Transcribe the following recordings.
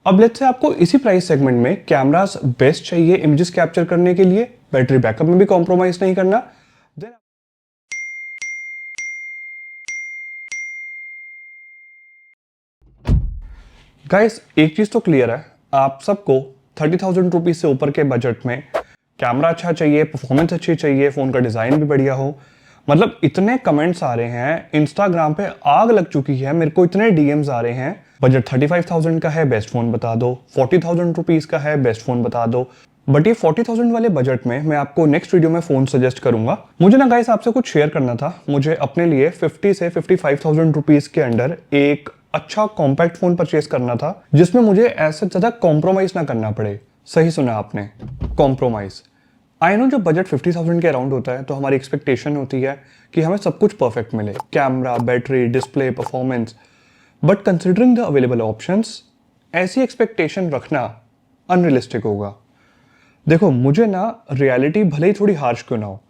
अब let's say आपको इसी प्राइस सेगमेंट में कैमरास बेस्ट चाहिए इमेजेस कैप्चर करने के लिए, बैटरी बैकअप में भी कॉम्प्रोमाइज नहीं करना। गाइस एक चीज तो क्लियर है, आप सबको 30,000 रुपीज से ऊपर के बजट में कैमरा अच्छा चाहिए, परफॉर्मेंस अच्छी चाहिए, फोन का डिजाइन भी बढ़िया हो। मतलब इतने कमेंट्स आ रहे हैं, इंस्टाग्राम पे आग लग चुकी है, मेरे को इतने डीएम्स आ रहे हैं, बजट 35,000 का है बेस्ट फोन बता दो, 40,000 रुपीज का है बेस्ट फोन बता दो। बट ये 40,000 वाले बजट में मैं आपको नेक्स्ट वीडियो में फोन सजेस्ट करूंगा। मुझे ना गाइस आपसे कुछ शेयर करना था, मुझे अपने लिए 50 से 55,000 रुपीज के अंडर एक अच्छा कॉम्पैक्ट फोन परचेस करना था जिसमें मुझे ऐसे ज्यादा कॉम्प्रोमाइज ना करना पड़े। सही सुना आपने, कॉम्प्रोमाइज। आई नो जब बजट 50,000 के अराउंड होता है तो हमारी एक्सपेक्टेशन होती है कि हमें सब कुछ परफेक्ट मिले, camera, battery, display, performance. But considering the available options, ऐसी एक्सपेक्टेशन रखना अनरियलिस्टिक होगा। देखो मुझे ना रियलिटी भले ही थोड़ी हार्श क्यों ना हो,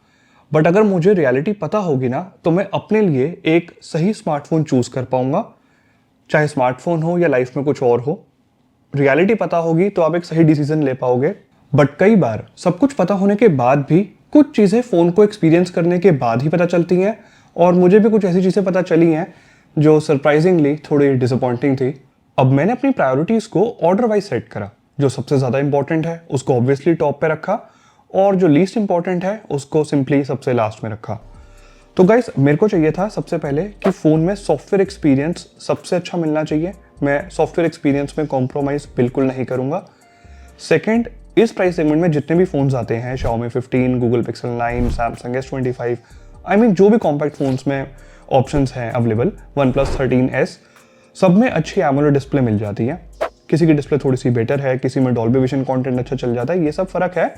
बट अगर मुझे रियलिटी पता होगी ना तो मैं अपने लिए एक सही स्मार्टफोन चूज कर पाऊंगा, चाहे स्मार्टफोन हो या लाइफ में कुछ और हो। रियलिटी पता होगी तो आप एक सही डिसीजन ले पाओगे। बट कई बार सब कुछ पता होने के बाद भी कुछ चीजें फोन को एक्सपीरियंस करने के बाद ही पता चलती हैं, और मुझे भी कुछ ऐसी चीजें पता चली हैं जो सरप्राइजिंगली थोड़ी डिसअपॉइंटिंग थी। अब मैंने अपनी प्रायोरिटीज को ऑर्डर वाइज सेट करा, जो सबसे ज्यादा इंपॉर्टेंट है उसको ऑब्वियसली टॉप पे रखा, और जो लीस्ट इंपॉर्टेंट है उसको सिंपली सबसे लास्ट में रखा। तो गाइस मेरे को चाहिए था सबसे पहले कि फोन में सॉफ्टवेयर एक्सपीरियंस सबसे अच्छा मिलना चाहिए। मैं सॉफ्टवेयर एक्सपीरियंस में कॉम्प्रोमाइज बिल्कुल नहीं करूंगा। सेकंड, इस प्राइस सेगमेंट में जितने भी फोन्स आते हैं, Xiaomi 15, Google Pixel 9, Samsung S25, I mean जो भी कॉम्पैक्ट फोन्स में ऑप्शंस हैं अवेलेबल, OnePlus 13S, सब में अच्छी AMOLED डिस्प्ले मिल जाती है। किसी की डिस्प्ले थोड़ी सी बेटर है, किसी में डॉल्बी विजन कंटेंट अच्छा चल जाता है, ये सब फर्क है,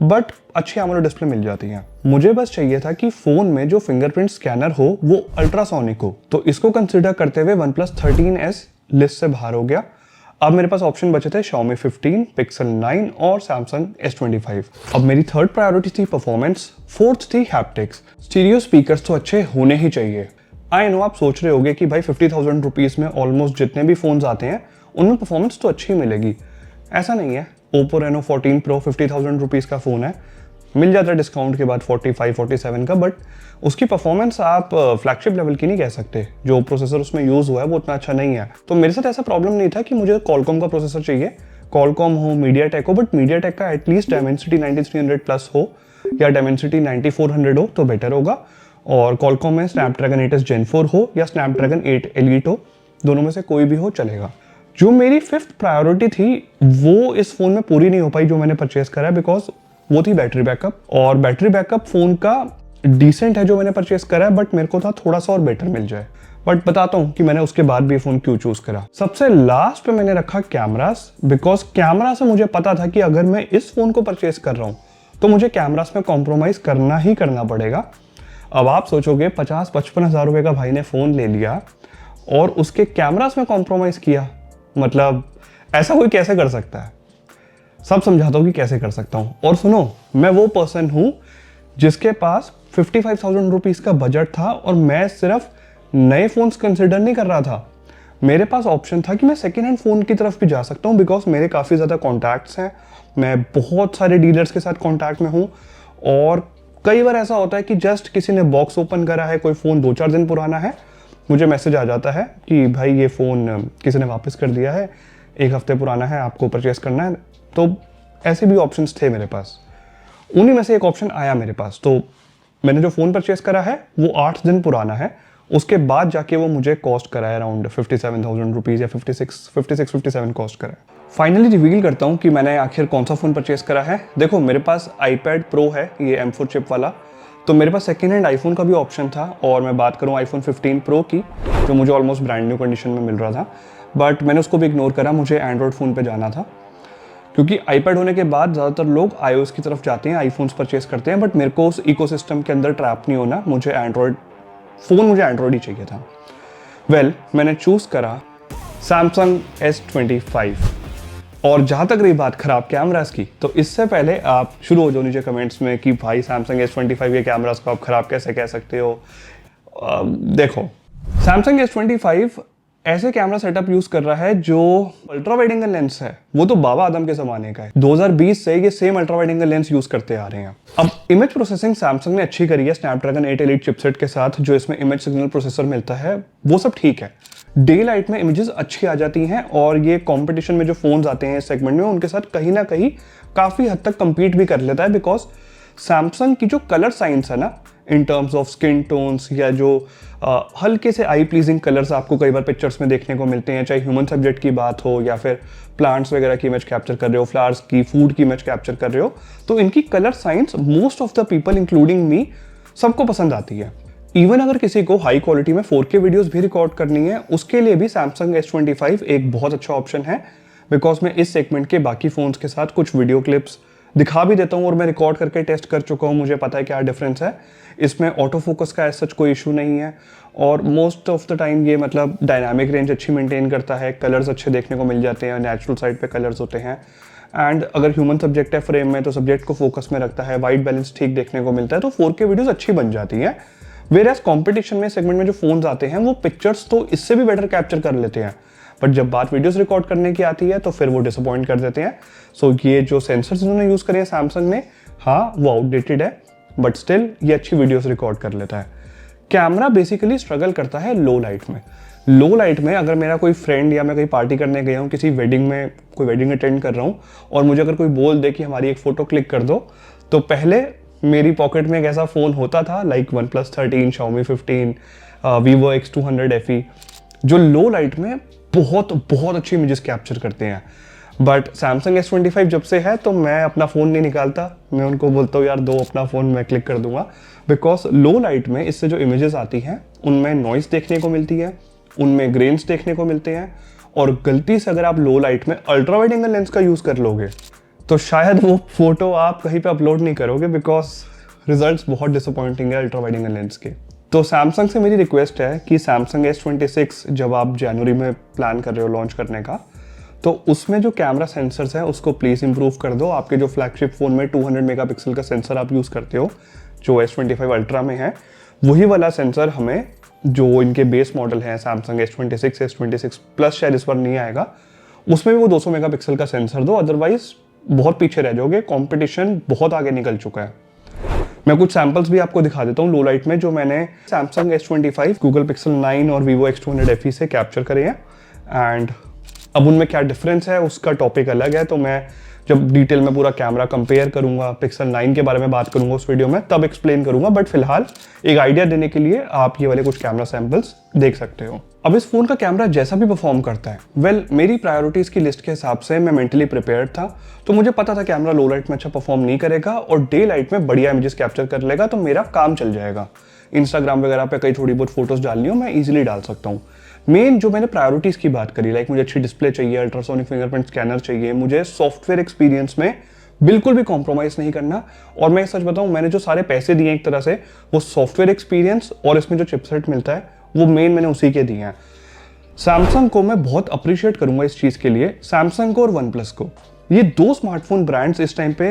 बट अच्छी AMOLED डिस्प्ले मिल जाती है। मुझे बस चाहिए था कि फोन में जो फिंगरप्रिंट स्कैनर हो वो अल्ट्रासोनिक हो, तो इसको कंसीडर करते हुए OnePlus 13S लिस्ट से बाहर हो गया। अब मेरे पास ऑप्शन बचे थे Xiaomi 15, Pixel 9 और Samsung S25। अब मेरी थर्ड प्रायोरिटी थी परफॉर्मेंस, फोर्थ थी हैप्टिक्स। स्टीरियो स्पीकर्स तो अच्छे होने ही चाहिए। आई नो आप सोच रहे होगे कि भाई 50,000 रुपीज में ऑलमोस्ट जितने भी फोन्स आते हैं उनमें परफॉर्मेंस तो अच्छी मिलेगी। ऐसा नहीं है। Oppo Reno 14 Pro 50,000 रुपीज का फोन है, मिल जाता है डिस्काउंट के बाद 45, 47 का, बट उसकी परफॉर्मेंस आप फ्लैगशिप लेवल की नहीं कह सकते। जो प्रोसेसर उसमें यूज हुआ है वो उतना अच्छा नहीं है। तो मेरे साथ ऐसा प्रॉब्लम नहीं था कि मुझे Qualcomm का प्रोसेसर चाहिए, Qualcomm हो, MediaTek हो, बट MediaTek का एटलीस्ट Dimensity 9300 प्लस हो या Dimensity 9400 हो तो बेटर होगा, और Qualcomm में Snapdragon 8s Gen 4 हो या Snapdragon 8 Elite हो, दोनों में से कोई भी हो चलेगा। जो मेरी फिफ्थ प्रायोरिटी थी वो इस फोन में पूरी नहीं हो पाई जो मैंने परचेस करा है, बिकॉज वो थी बैटरी बैकअप। और बैटरी बैकअप फोन का डिसेंट है जो मैंने परचेस करा है, बट मेरे को था थोड़ा सा और बेटर मिल जाए। बट बताता हूँ कि मैंने उसके बाद भी फोन क्यों चूज करा। सबसे लास्ट पे मैंने रखा कैमरास, बिकॉज कैमरा से मुझे पता था कि अगर मैं इस फोन को परचेस कर रहा हूँ तो मुझे कैमरास में कॉम्प्रोमाइज करना ही करना पड़ेगा। अब आप सोचोगे 50-55 हजार रुपए का भाई ने फोन ले लिया और उसके कैमरास में कॉम्प्रोमाइज किया, मतलब ऐसा कोई कैसे कर सकता है? सब समझाता हूँ कि कैसे कर सकता हूँ। और सुनो, मैं वो पर्सन हूं जिसके पास 55,000 रुपीज का बजट था और मैं सिर्फ नए फोन्स कंसिडर नहीं कर रहा था। मेरे पास ऑप्शन था कि मैं सेकेंड हैंड फोन की तरफ भी जा सकता हूँ, बिकॉज मेरे काफी ज्यादा कॉन्टैक्ट्स हैं, मैं बहुत सारे डीलर्स के साथ कॉन्टैक्ट में हूँ। और कई बार ऐसा होता है कि जस्ट किसी ने बॉक्स ओपन करा है, कोई फोन 2-4 दिन पुराना है, मुझे मैसेज आ जाता है कि भाई ये फ़ोन किसी ने वापस कर दिया है, 1 हफ्ते पुराना है, आपको परचेस करना है। तो ऐसे भी ऑप्शंस थे मेरे पास, उन्हीं में से एक ऑप्शन आया मेरे पास। तो मैंने जो फ़ोन परचेस करा है वो 8 दिन पुराना है, उसके बाद जाके वो मुझे कॉस्ट करा है अराउंड 57,000 रुपीज़ या 56-57 कॉस्ट करा है। फाइनली रिवील करता हूँ कि मैंने आखिर कौन सा फ़ोन परचेस करा है। देखो मेरे पास iPad Pro है, ये M4 चिप वाला, तो मेरे पास सेकेंड हैंड आईफोन का भी ऑप्शन था। और मैं बात करूं iPhone 15 Pro की, जो मुझे ऑलमोस्ट ब्रांड न्यू कंडीशन में मिल रहा था, बट मैंने उसको भी इग्नोर करा, मुझे एंड्रॉयड फ़ोन पे जाना था। क्योंकि iPad होने के बाद ज़्यादातर लोग iOS की तरफ जाते हैं, आईफोन्स परचेस करते हैं, बट मेरे को उस इकोसिस्टम के अंदर ट्रैप नहीं होना, मुझे एंड्रॉयड ही चाहिए था। मैंने चूज़ करा Samsung S25। और जहाँ तक रही बात खराब कैमरास की, तो इससे पहले आप शुरू हो जाओ नीचे कमेंट्स में कि भाई Samsung S25 के कैमरास को आप खराब कैसे कह सकते हो। देखो Samsung S25 ऐसे कैमरा सेटअप यूज कर रहा है जो अल्ट्रा वाइड एंगल लेंस है, वो तो बाबा आदम के जमाने का है। 2020 से ये same ultra wide angle lens use करते आ रहे हैं। अब इमेज प्रोसेसिंग सैमसंग ने अच्छी करी है स्नैपड्रैगन 8 एलीट चिपसेट के साथ, जो इसमें इमेज सिग्नल प्रोसेसर मिलता है वो सब ठीक है। डे लाइट में इमेजेस अच्छी आ जाती हैं और ये कंपटीशन में जो फोन्स आते हैं इस सेगमेंट में उनके साथ कहीं ना कहीं काफी हद तक compete भी कर लेता है, बिकॉज सैमसंग की जो कलर साइंस है ना in terms of skin tones या जो हल्के से आई प्लीजिंग कलर्स आपको कई बार पिक्चर्स में देखने को मिलते हैं, चाहे ह्यूमन सब्जेक्ट की बात हो या फिर प्लांट्स वगैरह की इमेज कैप्चर कर रहे हो, फ्लावर्स की, फूड की इमेज कैप्चर कर रहे हो, तो इनकी colour science most of the people including me सबको पसंद आती है। इवन अगर किसी को हाई क्वालिटी में 4K वीडियोस भी रिकॉर्ड करनी है उसके लिए भी सैमसंग S25 एक बहुत अच्छा ऑप्शन है, बिकॉज मैं इस सेगमेंट के बाकी फोन्स के साथ कुछ वीडियो क्लिप्स दिखा भी देता हूँ और मैं रिकॉर्ड करके टेस्ट कर चुका हूँ, मुझे पता है क्या डिफरेंस है। इसमें ऑटो फोकस का सच कोई इशू नहीं है और मोस्ट ऑफ द टाइम ये मतलब डायनामिक रेंज अच्छी मेंटेन करता है, कलर्स अच्छे देखने को मिल जाते हैं, नेचुरल साइड पे कलर्स होते हैं। एंड अगर ह्यूमन सब्जेक्ट है फ्रेम में तो सब्जेक्ट को फोकस में रखता है, वाइट बैलेंस ठीक देखने को मिलता है, तो 4K वीडियोस अच्छी बन जाती हैं। वेयर एज कॉम्पिटिशन में सेगमेंट में जो फोन्स आते हैं वो पिक्चर्स तो इससे भी बेटर कैप्चर कर लेते हैं, बट जब बात वीडियोस रिकॉर्ड करने की आती है तो फिर वो डिसअपॉइंट कर देते हैं। सो ये जो सेंसर्स इन्होंने यूज करे हैं सैमसंग ने, हाँ वो आउटडेटेड है बट स्टिल ये अच्छी वीडियोस रिकॉर्ड कर लेता है। कैमरा बेसिकली स्ट्रगल करता है लो लाइट में। लो लाइट में अगर मेरा कोई फ्रेंड या मैं कहीं पार्टी करने गया हूँ, किसी वेडिंग में कोई वेडिंग अटेंड कर रहा हूँ और मुझे अगर कोई बोल दे कि हमारी एक फोटो क्लिक कर दो, तो पहले मेरी पॉकेट में एक ऐसा फोन होता था like OnePlus 13, Xiaomi 15, Vivo X200 FE, जो लो लाइट में बहुत बहुत अच्छी इमेजेस कैप्चर करते हैं। बट Samsung S25 जब से है तो मैं अपना फ़ोन नहीं निकालता, मैं उनको बोलता हूँ यार दो अपना फ़ोन मैं क्लिक कर दूंगा, बिकॉज लो लाइट में इससे जो इमेजेस आती हैं उनमें नॉइस देखने को मिलती है, उनमें ग्रेन्स देखने को मिलते हैं, और गलती से अगर आप लो लाइट में अल्ट्रा वाइड एंगल लेंस का यूज़ कर लोगे तो शायद वो फोटो आप कहीं पे अपलोड नहीं करोगे, बिकॉज रिजल्ट्स बहुत डिसअपॉइंटिंग है अल्ट्रा वाइड एंगल लेंस के। तो सैमसंग से मेरी रिक्वेस्ट है कि सैमसंग S26 जब आप जनवरी में प्लान कर रहे हो लॉन्च करने का, तो उसमें जो कैमरा सेंसर्स है उसको प्लीज़ इंप्रूव कर दो। आपके जो फ्लैगशिप फ़ोन में 200 मेगापिक्सल का सेंसर आप यूज़ करते हो जो S25 अल्ट्रा में है, वही वाला सेंसर हमें जो इनके बेस मॉडल है सैमसंग S26, S26 प्लस शायद इस बार नहीं आएगा, उसमें भी वो 200 मेगापिक्सल का सेंसर दो, अदरवाइज बहुत पीछे रह जाओगे, कंपटीशन बहुत आगे निकल चुका है। मैं कुछ सैंपल्स भी आपको दिखा देता हूँ लो लाइट में जो मैंने Samsung S25, Google Pixel 9 और Vivo X200 FE से कैप्चर करे हैं। एंड अब उनमें क्या डिफरेंस है उसका टॉपिक अलग है, तो मैं जब डिटेल में पूरा कैमरा कंपेयर करूंगा, पिक्सल 9 के बारे में बात करूंगा उस वीडियो में, तब एक्सप्लेन करूंगा। बट फिलहाल एक आइडिया देने के लिए आप ये वाले कुछ कैमरा सैंपल्स देख सकते हो। अब इस फोन का कैमरा जैसा भी परफॉर्म करता है, मेरी प्रायोरिटीज की लिस्ट के हिसाब से मैं मेंटली प्रिपेयर्ड था, तो मुझे पता था कैमरा लो लाइट में अच्छा परफॉर्म नहीं करेगा और डे लाइट में बढ़िया इमेजेस कैप्चर कर लेगा, तो मेरा काम चल जाएगा। इंस्टाग्राम वगैरह पे कई थोड़ी बहुत फोटोज डालनी हो मैं इजीली डाल सकता हूँ। मेन जो मैंने प्रायोरिटीज की बात करी, लाइक मुझे अच्छी डिस्प्ले चाहिए, अल्ट्रासोनिक फिंगरप्रिंट स्कैनर चाहिए, मुझे सॉफ्टवेयर एक्सपीरियंस में बिल्कुल भी कॉम्प्रोमाइज नहीं करना, और मैं सच बताऊं मैंने जो सारे पैसे दिए एक तरह से वो सॉफ्टवेयर एक्सपीरियंस और इसमें जो चिपसेट मिलता है वो मेन मैंने उसी के दिए हैं। सैमसंग को मैं बहुत अप्रिशिएट करूंगा इस चीज के लिए, सैमसंग को और OnePlus को। ये दो स्मार्टफोन ब्रांड्स इस टाइम पे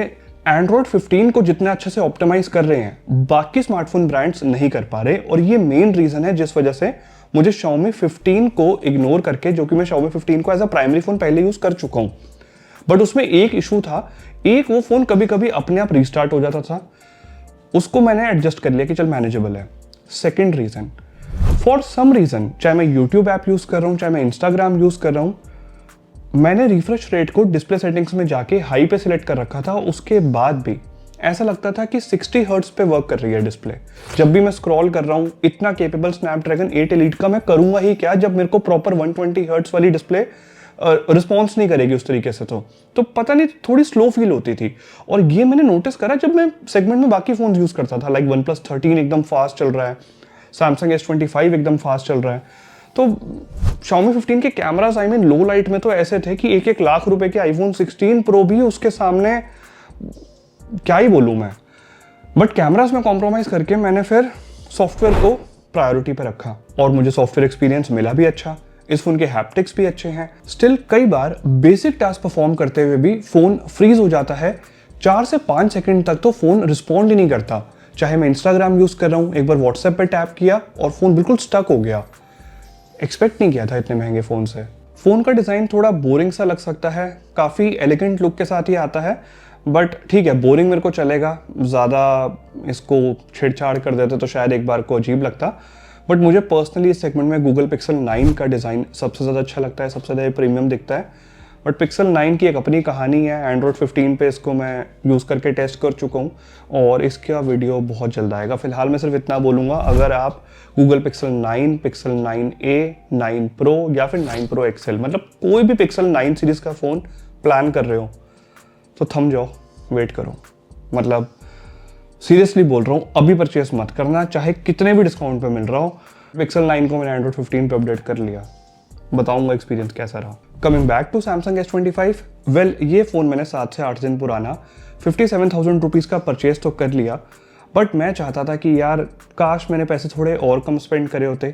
एंड्रॉइड 15 को जितना अच्छे से ऑप्टिमाइज कर रहे हैं बाकी स्मार्टफोन ब्रांड्स नहीं कर पा रहे, और ये मेन रीजन है जिस वजह से मुझे Xiaomi 15 को इग्नोर करके, जो कि मैं Xiaomi 15 को एज अ प्राइमरी फोन पहले यूज कर चुका हूं, बट उसमें एक इशू था, एक वो फोन कभी कभी अपने आप रीस्टार्ट हो जाता था, उसको मैंने एडजस्ट कर लिया कि चल मैनेजेबल है। Second reason, for some reason, चाहे मैं यूट्यूब ऐप यूज कर रहा हूं, चाहे मैं इंस्टाग्राम यूज कर रहा हूं, मैंने रिफ्रेश रेट को डिस्प्ले सेटिंग्स में जाके हाई पे सिलेक्ट कर रखा था, उसके बाद भी ऐसा लगता था कि 60 हर्ट्ज पे वर्क कर रही है डिस्प्ले। जब भी मैं स्क्रॉल कर रहा हूं, इतना केपेबल स्नैपड्रैगन 8 एलीट का मैं करूंगा ही क्या जब मेरे को प्रॉपर 120 हर्ट्ज वाली डिस्प्ले रिस्पॉन्स नहीं करेगी उस तरीके से, तो पता नहीं थोड़ी स्लो फील होती थी। और ये मैंने नोटिस करा जब मैं सेगमेंट में बाकी फोन यूज करता था, लाइक OnePlus 13 एकदम फास्ट चल रहा है, Samsung S25 एकदम फास्ट चल रहा है, तो Xiaomi 15 के cameras I mean low light में तो ऐसे थे कि 1-1 लाख रुपए के iPhone 16 Pro भी उसके सामने क्या ही बोलूं मैं। बट कैमरास में कॉम्प्रोमाइज करके मैंने फिर सॉफ्टवेयर को प्रायोरिटी पे रखा, और मुझे सॉफ्टवेयर एक्सपीरियंस मिला भी अच्छा, इस फोन के हैप्टिक्स भी अच्छे हैं। स्टिल कई बार बेसिक टास्क परफॉर्म करते हुए भी फोन फ्रीज हो जाता है, 4 से 5 सेकंड तक तो फोन रिस्पॉन्ड ही नहीं करता। चाहे मैं इंस्टाग्राम यूज कर रहा हूं, एक बार व्हाट्सएप पे टैप किया और फोन बिल्कुल स्टक हो गया। एक्सपेक्ट नहीं किया था इतने महंगे फ़ोन से। फ़ोन का डिज़ाइन थोड़ा बोरिंग सा लग सकता है, काफ़ी एलिगेंट लुक के साथ ही आता है, बट ठीक है, बोरिंग मेरे को चलेगा। ज़्यादा इसको छेड़छाड़ कर देते तो शायद एक बार को अजीब लगता, बट मुझे पर्सनली इस सेगमेंट में गूगल पिक्सल 9 का डिज़ाइन सबसे ज़्यादा अच्छा लगता है, सबसे ज़्यादा प्रीमियम दिखता है। बट पिक्सल 9 की एक अपनी कहानी है। एंड्रॉयड 15 पे इसको मैं यूज़ करके टेस्ट कर चुका हूँ और इसका वीडियो बहुत जल्द आएगा। फिलहाल मैं सिर्फ इतना बोलूँगा, अगर आप Google pixel 9, pixel 9a, 9 pro या फिर 9 प्रो एक्सेल, मतलब कोई भी पिक्सल 9 सीरीज़ का फ़ोन प्लान कर रहे हो तो थम जाओ, वेट करो। मतलब सीरियसली बोल रहा हूँ, अभी परचेस मत करना, चाहे कितने भी डिस्काउंट पे मिल रहा हो। पिक्सल 9 को मैंने एंड्रॉयड 15 पे अपडेट कर लिया, बताऊंगा एक्सपीरियंस कैसा रहा। Coming back to Samsung S25, well ये फ़ोन मैंने 7 से 8 दिन पुराना 57,000 रुपीज़ का परचेस तो कर लिया, बट मैं चाहता था कि यार काश मैंने पैसे थोड़े और कम स्पेंड करे होते,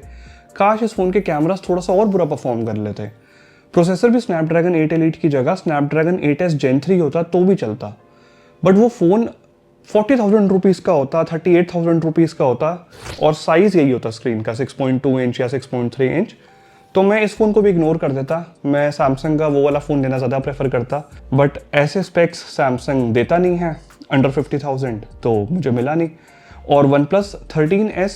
काश इस फ़ोन के कैमरास थोड़ा सा और बुरा परफॉर्म कर लेते। प्रोसेसर भी स्नैपड्रैगन 8 एलीट की जगह स्नैपड्रैगन 8s Gen 3 होता तो भी चलता, बट वो फ़ोन 40,000 रुपीज़ का होता, 38,000 रुपीज़ का होता, और साइज़ यही होता स्क्रीन का 6.2 इंच या 6.3 इंच। तो मैं इस फ़ोन को भी इग्नोर कर देता, मैं सैमसंग का वो वाला फ़ोन लेना ज़्यादा प्रेफर करता। बट ऐसे स्पेक्स सैमसंग देता नहीं है अंडर 50,000, तो मुझे मिला नहीं। और OnePlus 13S,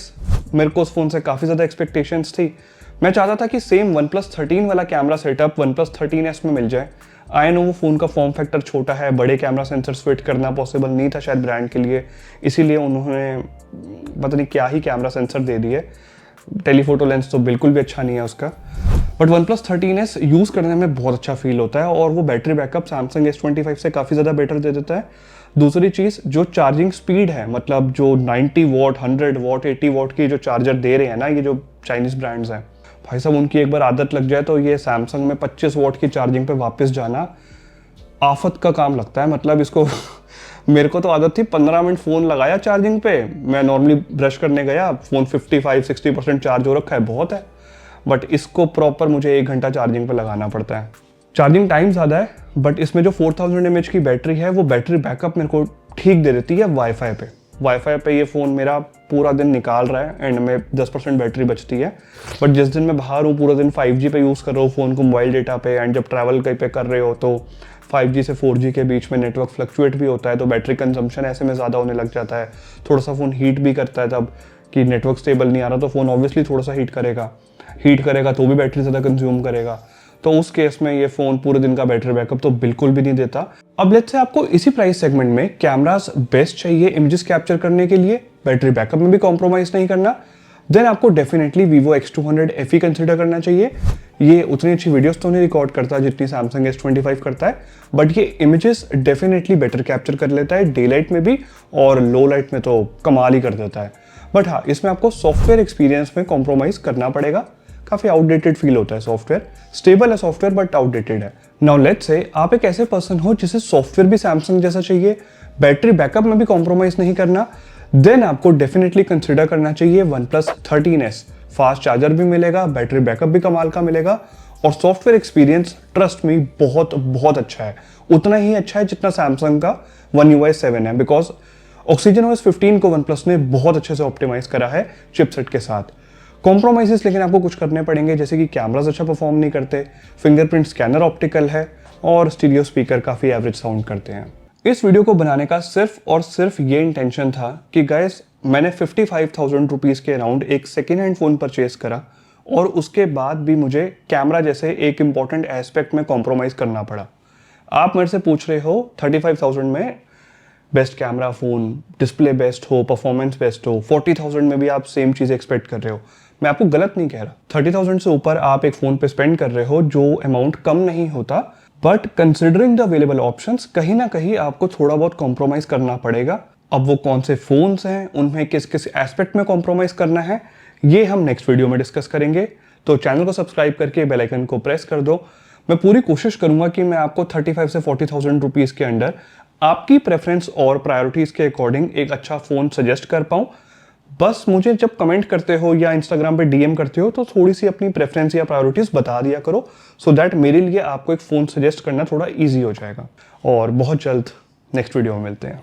मेरे को उस फ़ोन से काफ़ी ज़्यादा एक्सपेक्टेशंस थी। मैं चाहता था कि सेम OnePlus 13 वाला कैमरा सेटअप OnePlus 13S में मिल जाए। आई नो वो फ़ोन का फॉर्म फैक्टर छोटा है, बड़े कैमरा सेंसर्स फिट करना पॉसिबल नहीं था शायद ब्रांड के लिए, इसीलिए उन्होंने पता नहीं क्या ही कैमरा सेंसर दे दिए। टेलीफोटो लेंस तो बिल्कुल भी अच्छा नहीं है उसका। बट OnePlus 13S यूज़ करने में बहुत अच्छा फील होता है, और वो बैटरी बैकअप सैमसंग S25 से काफ़ी ज़्यादा बेटर दे देता है। दूसरी चीज़, जो चार्जिंग स्पीड है, मतलब जो 90 वॉट, 100 वॉट, 80 वॉट की जो चार्जर दे रहे हैं ना ये जो चाइनीज़ ब्रांड्स हैं, भाई साहब उनकी एक बार आदत लग जाए तो ये सैमसंग में 25 वॉट की चार्जिंग पे वापस जाना आफत का काम लगता है। मतलब इसको मेरे को तो आदत थी 15 मिनट फ़ोन लगाया चार्जिंग पे, मैं नॉर्मली ब्रश करने गया, फ़ोन 55-60% चार्ज हो रखा है, बहुत है। बट इसको प्रॉपर मुझे 1 घंटा चार्जिंग पे लगाना पड़ता है। चार्जिंग टाइम ज़्यादा है, बट इसमें जो 4000 mAh की बैटरी है वो बैटरी बैकअप मेरे को ठीक दे देती है। वाईफाई पे ये फ़ोन मेरा पूरा दिन निकाल रहा है, एंड में 10% बैटरी बचती है। बट जिस दिन मैं बाहर हूँ, पूरा दिन 5G पे यूज़ कर रहा हूँ फ़ोन को मोबाइल डेटा पे, एंड जब ट्रैवल कहीं पे कर रहे हो तो 5G से 4G के बीच में नेटवर्क फ्लक्चुएट भी होता है, तो बैटरी कंजम्पशन ऐसे में ज़्यादा होने लग जाता है। थोड़ा सा फ़ोन हीट भी करता है, तब कि नेटवर्क स्टेबल नहीं आ रहा तो फ़ोन ऑब्वियसली थोड़ा सा हीट करेगा तो भी बैटरी ज़्यादा कंज्यूम करेगा। तो उस केस में ये फ़ोन पूरे दिन का बैटरी बैकअप तो बिल्कुल भी नहीं देता। अब लेट्स से आपको इसी प्राइस सेगमेंट में कैमरास बेस्ट चाहिए इमेजेस कैप्चर करने के लिए, बैटरी बैकअप में भी कॉम्प्रोमाइज़ नहीं करना, देन आपको definitely Vivo X200 FE consider करना चाहिए। ये उतनी अच्छी वीडियोस तो नहीं रिकॉर्ड करता जितनी सैमसंग S25 करता है, बट ये इमेजेस डेफिनेटली बेटर कैप्चर कर लेता है, डे लाइट में भी और लो लाइट में तो कमाल ही कर देता है। बट हाँ, इसमें आपको सॉफ्टवेयर एक्सपीरियंस में कॉम्प्रोमाइज़ करना पड़ेगा, काफ़ी आउटडेटेड फील होता है सॉफ्टवेयर। स्टेबल है सॉफ्टवेयर बट आउटडेटेड है। नाउ लेट्स से आप एक ऐसे पर्सन हो जिसे सॉफ्टवेयर भी सैमसंग जैसा चाहिए, बैटरी बैकअप में भी कॉम्प्रोमाइज़ नहीं करना, देन आपको डेफिनेटली कंसिडर करना चाहिए OnePlus 13S। फास्ट चार्जर भी मिलेगा, बैटरी बैकअप भी कमाल का मिलेगा, और सॉफ्टवेयर एक्सपीरियंस ट्रस्ट मी बहुत बहुत अच्छा है, उतना ही अच्छा है जितना सैमसंग का One UI 7 है, बिकॉज OxygenOS 15 को OnePlus ने बहुत अच्छे से ऑप्टिमाइज करा है चिपसेट के साथ। कॉम्प्रोमाइजेस लेकिन आपको कुछ करने पड़ेंगे, जैसे कि कैमराज अच्छा परफॉर्म नहीं करते, फिंगरप्रिंट स्कैनर ऑप्टिकल है, और स्टीरियो स्पीकर काफ़ी एवरेज साउंड करते हैं। इस वीडियो को बनाने का सिर्फ और सिर्फ ये इंटेंशन था कि गाइस मैंने 55,000 रुपीज़ के अराउंड एक सेकेंड हैंड फ़ोन परचेज करा, और उसके बाद भी मुझे कैमरा जैसे एक इंपॉर्टेंट एस्पेक्ट में कॉम्प्रोमाइज़ करना पड़ा। आप मेरे से पूछ रहे हो 35,000 में best camera phone, display best हो, परफॉर्मेंस बेस्ट हो, 40,000 में भी आप सेम चीज़ एक्सपेक्ट कर रहे हो। मैं आपको गलत नहीं कह रहा, 30,000 से ऊपर आप एक फ़ोन पे स्पेंड कर रहे हो जो अमाउंट कम नहीं होता, but considering the available options कहीं ना कहीं आपको थोड़ा बहुत कॉम्प्रोमाइज़ करना पड़ेगा। अब वो कौन से फ़ोन्स हैं, उनमें किस किस एस्पेक्ट में कॉम्प्रोमाइज़ करना है, ये हम नेक्स्ट वीडियो में डिस्कस करेंगे। तो चैनल को सब्सक्राइब करके बेल आइकन को प्रेस कर दो। मैं पूरी कोशिश करूंगा कि मैं आपको 35 से 40,000 रुपीज़ के अंडर आपकी प्रेफरेंस और प्रायोरिटीज़ के अकॉर्डिंग एक अच्छा फ़ोन सजेस्ट कर पाऊँ। बस मुझे जब कमेंट करते हो या इंस्टाग्राम पे DM करते हो तो थोड़ी सी अपनी प्रेफरेंस या प्रायोरिटीज़ बता दिया करो, सो दैट मेरे लिए आपको एक फ़ोन सजेस्ट करना थोड़ा ईजी हो जाएगा। और बहुत जल्द नेक्स्ट वीडियो में मिलते हैं।